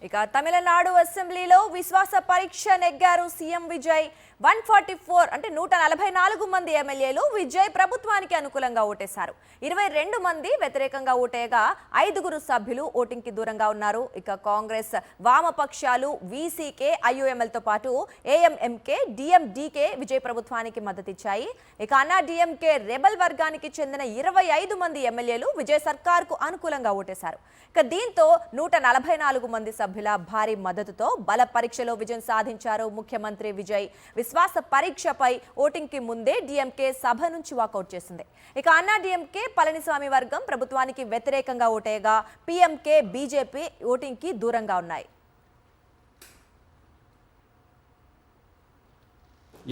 ఇక తమిళనాడు అసెంబ్లీలో విశ్వాస పరీక్ష నెగ్గారు సీఎం విజయ్. 144 అంటే 144 మంది ఎమ్మెల్యేలు విజయ్ ప్రభుత్వానికి అనుకూలంగా ఓటేశారు. 22 మంది వ్యతిరేకంగా ఓటేయగా 5గురు సభ్యులు ఓటింగ్ కి దూరంగా ఉన్నారు. ఇక కాంగ్రెస్, వామపక్షాలు, వీసీకే, ఐయుఎంఎల్ తో పాటు ఏఎంఎంకే, డిఎండికే విజయ్ ప్రభుత్వానికి మద్దతిచ్చాయి. ఇక అన్నా డిఎంకే రెబల్ వర్గానికి చెందిన 25 మంది ఎమ్మెల్యేలు విజయ్ సర్కార్ కు అనుకూలంగా ఓటేశారు. ఇక దీంతో 144 మంది సభ్యుల భారీ మద్దతుతో బల పరీక్షలో విజయం సాధించారు ముఖ్యమంత్రి విజయ్. విశ్వాస పరీక్షపై ఓటింగ్ కి ముందే డిఎంకే సభ నుంచి వాకౌట్ చేసింది. ఇక అన్నా డిఎంకే, పళనిస్వామి వర్గం ప్రభుత్వానికి వ్యతిరేకంగా ఓటేయగా పీఎంకే, బీజేపీ ఓటింగ్ కి దూరంగా ఉన్నాయి.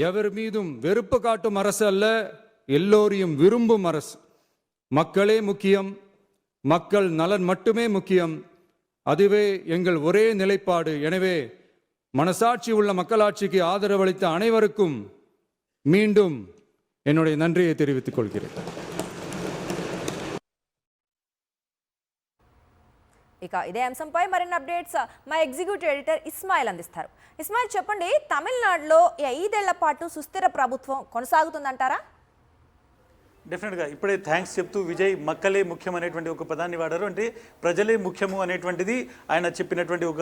எவர் மீதும் வெறுப்பு காட்டும் அரசு அல்ல, எல்லோரையும் விரும்பும் அரசு. மக்களே முக்கியம், மக்கள் நலன் மட்டுமே முக்கியம். அதுவே எங்கள் ஒரே நிலைப்பாடு. எனவே மனசாட்சி உள்ள மக்களாட்சிக்கு ஆதரவளித்த அனைவருக்கும் மீண்டும் என்னுடைய நன்றியை தெரிவித்துக் கொள்கிறேன். ఇక ఇదే అంశంపై మరిన్ని అప్డేట్స్ మా ఎగ్జిక్యూటివ్ ఎడిటర్ ఇస్మాయిల్ అందిస్తారు. ఇస్మాయిల్, చెప్పండి, తమిళనాడులో 5 ఏళ్ల పాటు సుస్థిర ప్రభుత్వం కొనసాగుతుందంటారా? డెఫినెట్గా ఇప్పుడే థ్యాంక్స్ చెప్తూ విజయ్ మక్కలే ముఖ్యం అనేటువంటి ఒక పదాన్ని వాడారు. అంటే ప్రజలే ముఖ్యము అనేటువంటిది ఆయన చెప్పినటువంటి ఒక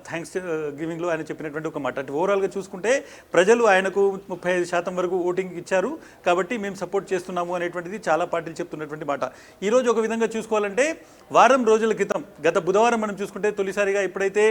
థ్యాంక్స్ గివింగ్లో ఆయన చెప్పినటువంటి ఒక మాట. అంటే ఓవరాల్గా చూసుకుంటే ప్రజలు ఆయనకు 35% వరకు ఓటింగ్ ఇచ్చారు, కాబట్టి మేము సపోర్ట్ చేస్తున్నాము అనేటువంటిది చాలా పార్టీలు చెప్తున్నటువంటి మాట. ఈరోజు ఒక విధంగా చూసుకోవాలంటే వారం రోజుల క్రితం గత బుధవారం మనం చూసుకుంటే తొలిసారిగా ఎప్పుడైతే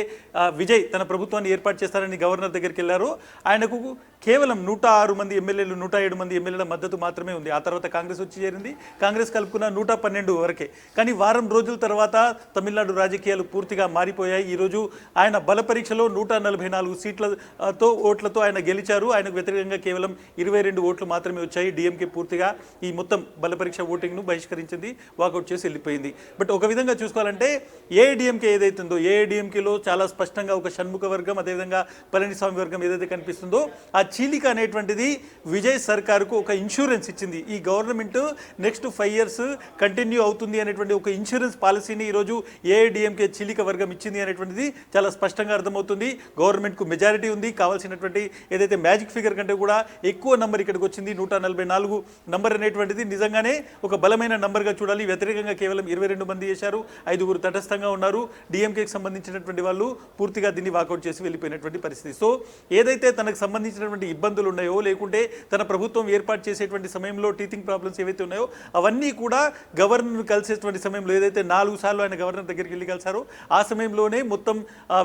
విజయ్ తన ప్రభుత్వాన్ని ఏర్పాటు చేస్తారని గవర్నర్ దగ్గరికి వెళ్ళారో ఆయనకు కేవలం 106 మంది ఎమ్మెల్యేలు, 107 మంది ఎమ్మెల్యేల మద్దతు మాత్రమే ఉంది. ఆ తర్వాత కాంగ్రెస్ వచ్చి చేరింది. కాంగ్రెస్ కలుపుకున్న 112 వరకే. కానీ వారం రోజుల తర్వాత తమిళనాడు రాజకీయాలు పూర్తిగా మారిపోయాయి. ఈరోజు ఆయన బల పరీక్షలో 144 సీట్లతో ఓట్లతో ఆయన గెలిచారు. ఆయనకు వ్యతిరేకంగా కేవలం 22 ఓట్లు మాత్రమే వచ్చాయి. డిఎంకే పూర్తిగా ఈ మొత్తం బల పరీక్ష ఓటింగ్ను బహిష్కరించింది, వాకౌట్ చేసి వెళ్ళిపోయింది. బట్ ఒక విధంగా చూసుకోవాలంటే ఏఐడిఎంకే ఏదైతుందో ఏఐడిఎంకేలో చాలా స్పష్టంగా ఒక షణ్ముఖ వర్గం, అదేవిధంగా పళనిస్వామి వర్గం ఏదైతే కనిపిస్తుందో ఆ చీలిక అనేటువంటిది విజయ్ సర్కారుకు ఒక ఇన్సూరెన్స్ ఇచ్చింది. ఈ గవర్నమెంట్ నెక్స్ట్ 5 ఇయర్స్ కంటిన్యూ అవుతుంది అనేటువంటి ఒక ఇన్సూరెన్స్ పాలసీని ఈరోజు ఏఐడిఎంకే చీలిక వర్గం ఇచ్చింది అనేటువంటిది చాలా స్పష్టంగా అర్థమవుతుంది. గవర్నమెంట్కు మెజారిటీ ఉంది, కావాల్సినటువంటి ఏదైతే మ్యాజిక్ ఫిగర్ కంటే కూడా ఎక్కువ నంబర్ ఇక్కడికి వచ్చింది. 144 నంబర్ అనేటువంటిది నిజంగానే ఒక బలమైన నంబర్గా చూడాలి. వ్యతిరేకంగా కేవలం 22 మంది చేశారు, 5గురు తటస్థంగా ఉన్నారు. డిఎంకేకి సంబంధించినటువంటి వాళ్ళు పూర్తిగా దీన్ని వాకౌట్ చేసి వెళ్ళిపోయినటువంటి పరిస్థితి. సో ఏదైతే తనకు సంబంధించినటువంటి ఇబ్బందులు ఉన్నాయో, లేకుంటే తన ప్రభుత్వం ఏర్పాటు చేసేటువంటి సమయంలో టీచింగ్ ప్రాబ్లమ్స్ ఏవైతే ఉన్నాయో అవన్నీ కూడా గవర్నర్ కలిసేటువంటి సమయంలో ఏదైతే 4 సార్లు ఆయన గవర్నర్ దగ్గరికి వెళ్ళి కలిసారో ఆ సమయంలోనే మొత్తం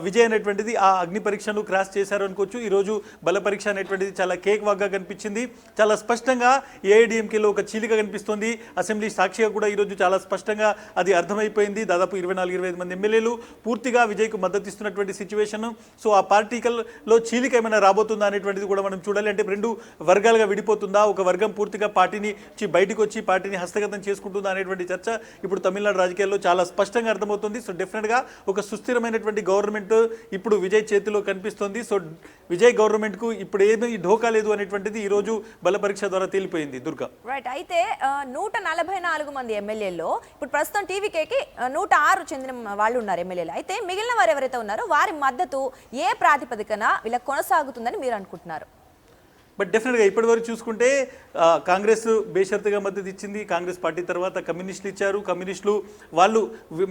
విజయ్ అనేటువంటిది ఆ అగ్ని పరీక్షను క్రాస్ చేశారు అనుకోవచ్చు. ఈరోజు బల పరీక్ష అనేటువంటిది చాలా కేక్ వాగ్గా కనిపించింది. చాలా స్పష్టంగా ఏఐడిఎంకేలో ఒక చీలిక కనిపిస్తుంది. అసెంబ్లీ సాక్షిగా కూడా ఈరోజు చాలా స్పష్టంగా అది అర్థమైపోయింది. దాదాపు 24-25 మంది ఎమ్మెల్యేలు పూర్తిగా విజయ్కు మద్దతు ఇస్తున్నటువంటి సిచ్యువేషన్. సో ఆ పార్టీకల్లో చీలిక ఏమైనా రాబోతుందా అనేటువంటిది కూడా మనం చూడాలి. అంటే 2 వర్గాలుగా విడిపోతుందా, ఒక వర్గం పూర్తిగా పార్టీని బయటకు వచ్చి పార్టీని హస్తగతం చేసుకుంటుందా అనేటువంటి చర్చ ఇప్పుడు తమిళనాడు రాజకీయాల్లో చాలా స్పష్టంగా అర్థమవుతుంది. సో డెఫినెట్గా ఒక సుస్థిరమైనటువంటి గవర్నమెంట్ ఇప్పుడు విజయ్ చేతిలో కనిపిస్తుంది. సో విజయ్ గవర్నమెంట్కు ఇప్పుడు ఏమీ ఢోకా లేదు అనేటువంటిది ఈరోజు బల పరీక్ష ద్వారా తేలిపోయింది. దుర్గా, రైట్. అయితే 144 మంది ఎమ్మెల్యేల్లో ఇప్పుడు ప్రస్తుతం టీవీకేకి 106 చెందిన వాళ్ళు ఉన్నారు ఎమ్మెల్యేలు. అయితే మిగిలిన వారు ఎవరైతే ఉన్నారో వారి మద్దతు ఏ ప్రాతిపదికన వీళ్ళకి కొనసాగుతుందని మీరు అనుకుంటున్నారు? బట్ డెఫినెట్గా ఇప్పటివరకు చూసుకుంటే కాంగ్రెస్ బేషరతుగా మద్దతు ఇచ్చింది. కాంగ్రెస్ పార్టీ తర్వాత కమ్యూనిస్టులు ఇచ్చారు. కమ్యూనిస్టులు వాళ్ళు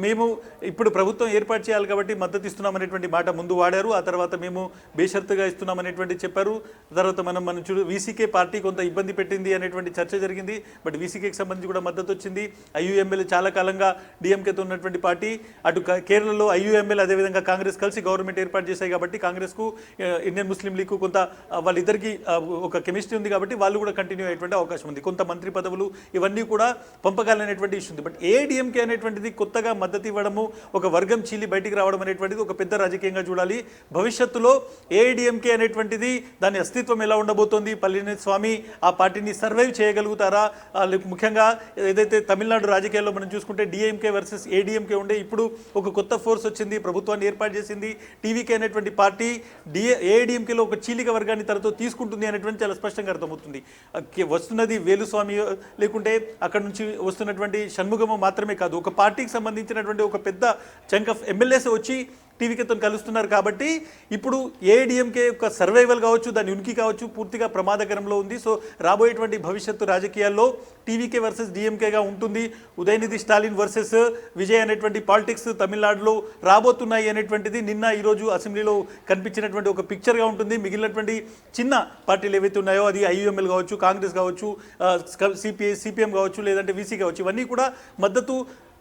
మేము ఇప్పుడు ప్రభుత్వం ఏర్పాటు చేయాలి కాబట్టి మద్దతు ఇస్తున్నామనేటువంటి మాట ముందు వాడారు. ఆ తర్వాత మేము బేషరతుగా ఇస్తున్నామనేటువంటి చెప్పారు. తర్వాత మనం చూడు వీసీకే పార్టీ కొంత ఇబ్బంది పెట్టింది అనేటువంటి చర్చ జరిగింది. బట్ వీసీకేకి సంబంధించి కూడా మద్దతు వచ్చింది. ఐయుఎంఎల్ చాలా కాలంగా డిఎంకేతో ఉన్నటువంటి పార్టీ. అటు కేరళలో ఐయుఎంఎల్ అదేవిధంగా కాంగ్రెస్ కలిసి గవర్నమెంట్ ఏర్పాటు చేశాయి కాబట్టి కాంగ్రెస్కు ఇండియన్ ముస్లిం లీగ్కు కొంత వాళ్ళిద్దరికీ ఒక కెమిస్ట్రీ ఉంది కాబట్టి వాళ్ళు కూడా కంటిన్యూ అయ్యేటువంటి అవకాశం ఉంది. కొంత మంత్రి పదవులు ఇవన్నీ కూడా పంపకాలనేటువంటి ఇష్యూ ఉంది. బట్ ఏఐడిఎంకే అనేటువంటిది కొత్తగా మద్దతు ఇవ్వడము, ఒక వర్గం చీలి బయటికి రావడం అనేటువంటిది ఒక పెద్ద రాజకీయంగా చూడాలి. భవిష్యత్తులో ఏఐడిఎంకే అనేటువంటిది దాని అస్తిత్వం ఎలా ఉండబోతోంది, పళనిస్వామి ఆ పార్టీని సర్వైవ్ చేయగలుగుతారా? ముఖ్యంగా ఏదైతే తమిళనాడు రాజకీయాల్లో మనం చూసుకుంటే డిఎంకే వర్సెస్ ఏడిఎంకే ఉండే, ఇప్పుడు ఒక కొత్త ఫోర్స్ వచ్చింది, ప్రభుత్వాన్ని ఏర్పాటు చేసింది. టీవీకే అనేటువంటి పార్టీ ఏఐడిఎంకేలో ఒక చీలిక వర్గాన్ని తనతో తీసుకుంటుంది అనేటువంటి చాలా స్పష్టంగా అర్థమవుతుంది. వస్తున్నది వేలుస్వామి లేకుంటే అక్కడ నుంచి వస్తున్నటువంటి షణ్ముఖము మాత్రమే కాదు, ఒక పార్టీకి సంబంధించినటువంటి ఒక పెద్ద చంక్ ఆఫ్ ఎమ్మెల్యేస్ వచ్చి టీవీకేతో కలుస్తున్నారు కాబట్టి ఇప్పుడు ఏఐడిఎంకే యొక్క సర్వైవల్ కావచ్చు, దాని ఉనికి కావచ్చు పూర్తిగా ప్రమాదకరంలో ఉంది. సో రాబోయేటువంటి భవిష్యత్తు రాజకీయాల్లో టీవీకే వర్సెస్ డిఎంకేగా ఉంటుంది. ఉదయనిధి స్టాలిన్ వర్సెస్ విజయ్ అనేటువంటి పాలిటిక్స్ తమిళనాడులో రాబోతున్నాయి అనేటువంటిది నిన్న ఈరోజు అసెంబ్లీలో కనిపించినటువంటి ఒక పిక్చర్గా ఉంటుంది. మిగిలినటువంటి చిన్న పార్టీలు ఏవైతే ఉన్నాయో, అది ఐయుఎంఎల్ కావచ్చు, కాంగ్రెస్ కావచ్చు, సిపిఎం కావచ్చు, లేదంటే వీసీ కావచ్చు, ఇవన్నీ కూడా మద్దతు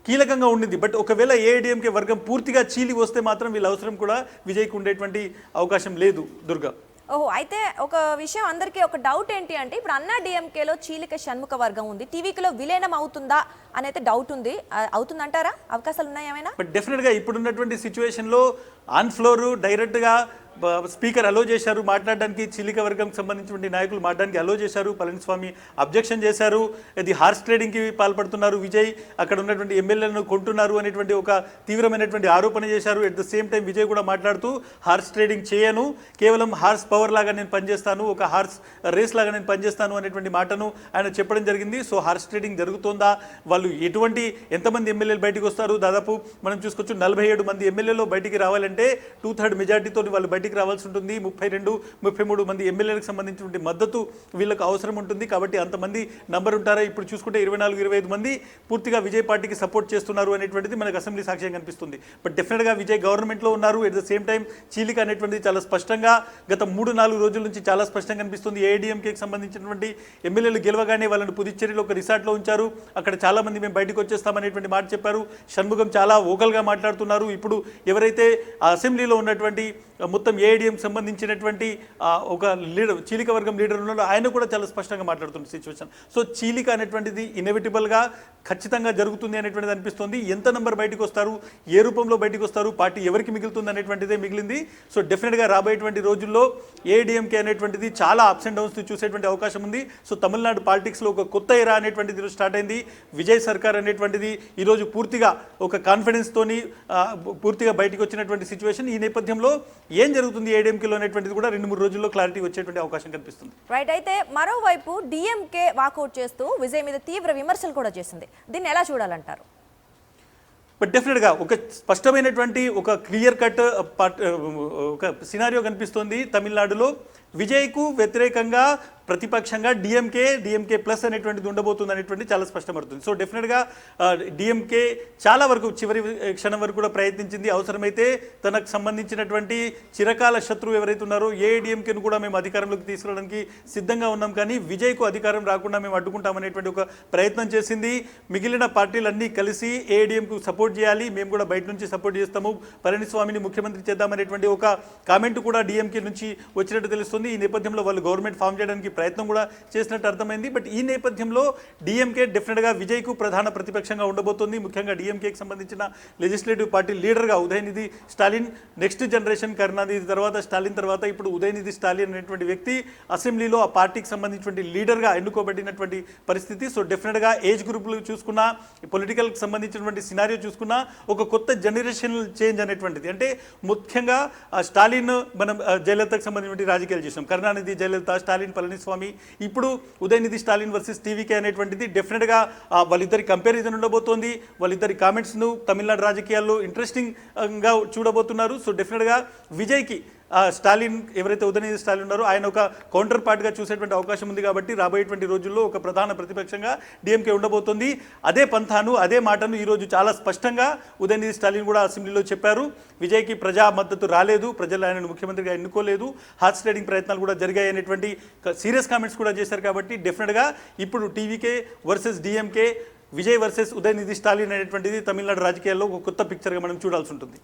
కీలకంగా ఉండింది. బట్ ఒకవేళ ఏఐడిఎంకే వర్గం పూర్తిగా చీలి వస్తే మాత్రం వీళ్ళ అవసరం కూడా విజయ్కి ఉండేటువంటి అవకాశం లేదు. దుర్గా, ఓహో, అయితే ఒక విషయం అందరికీ ఒక డౌట్ ఏంటి అంటే, ఇప్పుడు అన్నా డిఎంకేలో చీలిక షణ్ముఖ వర్గం ఉంది, టీవీలో విలీనం అవుతుందా అనేది డౌట్ ఉంది. అవుతుందంటారా? అవకాశాలు ఉన్నాయి ఏమైనా? బట్ డెఫినెట్గా ఇప్పుడున్నటువంటి సిచ్యువేషన్లో ఆన్ ఫ్లోర్ డైరెక్ట్గా స్పీకర్ అలో చేశారు మాట్లాడడానికి. చీలిక వర్గంకి సంబంధించినటువంటి నాయకులు మాట్లాడడానికి అలో చేశారు. పళనిస్వామి అబ్జెక్షన్ చేశారు. ఇది హార్స్ ట్రేడింగ్కి పాల్పడుతున్నారు విజయ్, అక్కడ ఉన్నటువంటి ఎమ్మెల్యేలను కొంటున్నారు అనేటువంటి ఒక తీవ్రమైనటువంటి ఆరోపణ చేశారు. At the same time Vijay కూడా మాట్లాడుతూ హార్స్ ట్రేడింగ్ చేయను, కేవలం హార్స్ పవర్ లాగా నేను పనిచేస్తాను, ఒక హార్స్ రేస్ లాగా నేను పనిచేస్తాను అనేటువంటి మాటను ఆయన చెప్పడం జరిగింది. సో హార్స్ ట్రేడింగ్ జరుగుతోందా, వాళ్ళు ఎంతమంది ఎమ్మెల్యేలు బయటకు వస్తారు, దాదాపు మనం చూసుకోవచ్చు 47 మంది ఎమ్మెల్యేలు బయటికి రావాలంటే 2/3 మెజార్టీతో వాళ్ళు బయటికి రావాల్సి ఉంటుంది. 32-33 మంది ఎమ్మెల్యేలకు సంబంధించినటువంటి మద్దతు వీళ్ళకు అవసరం ఉంటుంది. కాబట్టి అంతమంది నంబర్ ఉంటారా? ఇప్పుడు చూసుకుంటే 24-25 మంది పూర్తిగా విజయ్ పార్టీకి సపోర్ట్ చేస్తున్నారు అనేటువంటిది మనకు అసెంబ్లీ సాక్ష్యం కనిపిస్తుంది. బట్ డెఫినెట్గా విజయ్ గవర్నమెంట్లో ఉన్నారు. ఎట్ ద సేమ్ టైం చీలిక అనేటువంటిది చాలా స్పష్టంగా గత 3-4 రోజుల నుంచి చాలా స్పష్టంగా కనిపిస్తుంది. ఏఐడిఎంకేకి సంబంధించినటువంటి ఎమ్మెల్యేలు గెలవగానే వాళ్ళని పుదుచ్చేరిలో ఒక రిసార్ట్లో ఉంచారు. అక్కడ చాలా మంది మేము బయటకు వచ్చేస్తామనేటువంటి మాట చెప్పారు. షణ్ముఖం చాలా ఓకల్గా మాట్లాడుతున్నారు. ఇప్పుడు ఎవరైతే ఆ అసెంబ్లీలో ఉన్నటువంటి మొత్తం ఏఐడిఎం సంబంధించినటువంటి ఒక లీడర్, చీలిక వర్గం లీడర్ ఉన్నాడు, ఆయన కూడా చాలా స్పష్టంగా మాట్లాడుతున్న సిచ్యువేషన్. సో చీలిక అనేటువంటిది ఇన్ఎవిటబుల్గా ఖచ్చితంగా జరుగుతుంది అనేటువంటిది అనిపిస్తుంది. ఎంత నెంబర్ బయటకు వస్తారు, ఏ రూపంలో బయటకు వస్తారు, పార్టీ ఎవరికి మిగులుతుంది అనేటువంటిదే మిగిలింది. సో డెఫినెట్గా రాబోయేటువంటి రోజుల్లో ఏఐడిఎంకే అనేటువంటిది చాలా అప్స్ అండ్ డౌన్స్ చూసేటువంటి అవకాశం ఉంది. సో తమిళనాడు పాలిటిక్స్లో ఒక కొత్త ఎరా అనేటువంటిది స్టార్ట్ అయింది. విజయ్ సర్కార్ అనేటువంటిది ఈరోజు పూర్తిగా ఒక కాన్ఫిడెన్స్తోని పూర్తిగా బయటకు వచ్చినటువంటి సిచ్యువేషన్. ఈ నేపథ్యంలో ఏం జరుగుతుంది ఏఐడిఎంకేలో అనేటువంటిది కూడా 2-3 రోజుల్లో క్లారిటీ వచ్చేటువంటి అవకాశం కనిపిస్తుంది. రైట్. అయితే మరోవైపు డిఎంకే వాకౌట్ చేస్తూ విజయ్ మీద తీవ్ర విమర్శలు కూడా చేసింది. దీన్ని ఎలా చూడాలంటారు? బట్ డెఫినెట్గా ఒక స్పష్టమైనటువంటి ఒక క్లియర్ కట్ ఒక సినారియో కనిపిస్తుంది తమిళనాడులో. విజయ్కు వ్యతిరేకంగా ప్రతిపక్షంగా డిఎంకే ప్లస్ అనేటువంటిది ఉండబోతుంది అనేటువంటి చాలా స్పష్టమవుతుంది. సో డెఫినెట్గా డిఎంకే చాలా వరకు చివరి క్షణం వరకు కూడా ప్రయత్నించింది. అవసరమైతే తనకు సంబంధించినటువంటి చిరకాల శత్రువు ఎవరైతే ఉన్నారో ఏఐడిఎంకేను కూడా మేము అధికారంలోకి తీసుకురావడానికి సిద్ధంగా ఉన్నాం, కానీ విజయ్కు అధికారం రాకుండా మేము అడ్డుకుంటామనేటువంటి ఒక ప్రయత్నం చేసింది. మిగిలిన పార్టీలన్నీ కలిసి ఏఐడిఎంకు సపోర్ట్ చేయాలి, మేము కూడా బయట నుంచి సపోర్ట్ చేస్తాము, పళనిస్వామిని ముఖ్యమంత్రి చేద్దామనేటువంటి ఒక కామెంట్ కూడా డిఎంకే నుంచి వచ్చినట్టు తెలుస్తుంది. ఈ నేపథ్యంలో వాళ్ళు గవర్నమెంట్ ఫామ్ చేయడానికి ప్రయత్నం కూడా చేసినట్టు అర్థమైంది. బట్ ఈ నేపథ్యంలో డిఎంకే డెఫినెట్గా విజయ్కు ప్రధాన ప్రతిపక్షంగా ఉండబోతుంది. ముఖ్యంగా డిఎంకేకి సంబంధించిన లెజిస్లేటివ్ పార్టీ లీడర్గా ఉదయనిధి స్టాలిన్, నెక్స్ట్ జనరేషన్ కరుణానిధి తర్వాత స్టాలిన్ తర్వాత ఇప్పుడు ఉదయనిధి స్టాలిన్ అనేటువంటి వ్యక్తి అసెంబ్లీలో ఆ పార్టీకి సంబంధించినటువంటి లీడర్గా ఎన్నుకోబడినటువంటి పరిస్థితి. సో డెఫినెట్గా ఏజ్ గ్రూపులు చూసుకున్నా, పొలిటికల్కి సంబంధించినటువంటి సినారియో చూసుకున్నా ఒక కొత్త జనరేషనల్ చేంజ్ అనేటువంటిది. అంటే ముఖ్యంగా స్టాలిన్ మనం జయలలితకు సంబంధించిన రాజకీయాలు చేసాం, కరుణానిధి జయలలిత, స్టాలిన్ పళనిస్వామి, ఇప్పుడు ఉదయనిధి స్టాలిన్ వర్సెస్ టీవీకే అనేటువంటిది డెఫినెట్గా వాళ్ళిద్దరి కంపారిజన్ ఉండబోతోంది. వాళ్ళిద్దరి కామెంట్స్ను తమిళనాడు రాజకీయాల్లో ఇంట్రెస్టింగ్గా చూడబోతున్నారు. సో డెఫినెట్గా విజయ్కి స్టాలిన్ ఎవరైతే ఉదయనిధి స్టాలిన్ ఉన్నారో ఆయన ఒక కౌంటర్ పార్ట్గా చూసేటువంటి అవకాశం ఉంది. కాబట్టి రాబోయేటువంటి రోజుల్లో ఒక ప్రధాన ప్రతిపక్షంగా డిఎంకే ఉండబోతుంది. అదే పంథాను, అదే మాటను ఈరోజు చాలా స్పష్టంగా ఉదయనిధి స్టాలిన్ కూడా అసెంబ్లీలో చెప్పారు. విజయ్కి ప్రజా మద్దతు రాలేదు, ప్రజలు ఆయనను ముఖ్యమంత్రిగా ఎన్నుకోలేదు, హార్స్ ట్రేడింగ్ ప్రయత్నాలు కూడా జరిగాయి అనేటువంటి సీరియస్ కామెంట్స్ కూడా చేశారు. కాబట్టి డెఫినెట్గా ఇప్పుడు TVK versus DMK, Vijay versus Udhayanidhi Stalin అనేటువంటిది తమిళనాడు రాజకీయాల్లో ఒక కొత్త పిక్చర్గా మనం చూడాల్సి ఉంటుంది.